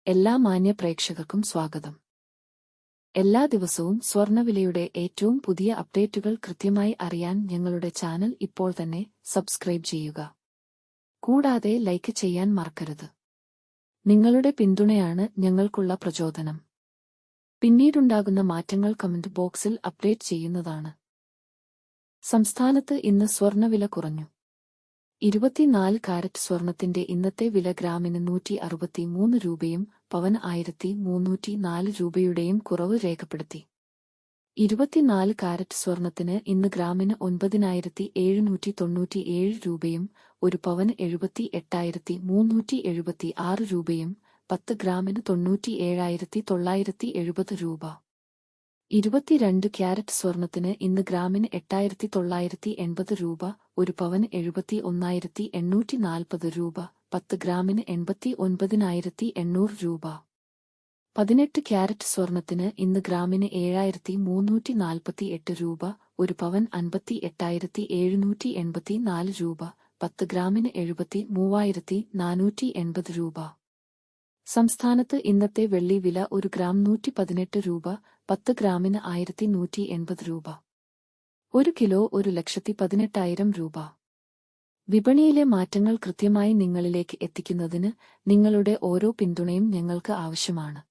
എല്ലാ മാന്യ പ്രേക്ഷകർക്കും സ്വാഗതം. എല്ലാ ദിവസവും സ്വർണ്ണവിലയുടെ ഏറ്റവും പുതിയ അപ്ഡേറ്റുകൾ കൃത്യമായി അറിയാൻ ഞങ്ങളുടെ ചാനൽ ഇപ്പോൾ തന്നെ സബ്സ്ക്രൈബ് ചെയ്യുക. കൂടാതെ ലൈക്ക് ചെയ്യാൻ മറക്കരുത്. നിങ്ങളുടെ പിന്തുണയാണ് ഞങ്ങൾക്കുള്ള പ്രചോദനം. പിന്നീടുണ്ടാകുന്ന മാറ്റങ്ങൾ കമന്റ് ബോക്സിൽ അപ്ഡേറ്റ് ചെയ്യുന്നതാണ്. സംസ്ഥാനത്ത് ഇന്ന് സ്വർണ്ണവില കുറഞ്ഞു. 24 കാരറ്റ് സ്വർണത്തിന്റെ ഇന്നത്തെ വില ഗ്രാമിന് 163 രൂപയും പവന് 1304 രൂപയുടെയും കുറവ് രേഖപ്പെടുത്തി. 24 കാരറ്റ് സ്വർണത്തിന് ഇന്ന് ഗ്രാമിന് 9797 രൂപയും ഒരു പവന് 78,376 രൂപയും 10 ഗ്രാമിന് 97,970 രൂപ. 22 ക്യാരറ്റ് സ്വർണത്തിന് ഇന്ന് ഗ്രാമിന് 8,980 രൂപ, ഒരു പവന് 71,840 രൂപ, 10 ഗ്രാമിന് 89,800 രൂപ. 18 ക്യാരറ്റ് സ്വർണത്തിന് ഇന്ന് ഗ്രാമിന് 7,348 രൂപ, ഒരു പവൻ 58,784 രൂപ, 10 ഗ്രാമിന് 73,480 രൂപ. സംസ്ഥാനത്ത് ഇന്നത്തെ വെള്ളി വില ഒരു ഗ്രാം 118 രൂപ, 10 ഗ്രാമിന് 1,180 രൂപ. 1 കിലോ 1,18,000 രൂപ. വിപണിയിലെ മാറ്റങ്ങൾ കൃത്യമായി നിങ്ങളിലേക്ക് എത്തിക്കുന്നതിന് നിങ്ങളുടെ ഓരോ പിന്തുണയും ഞങ്ങൾക്ക് ആവശ്യമാണ്.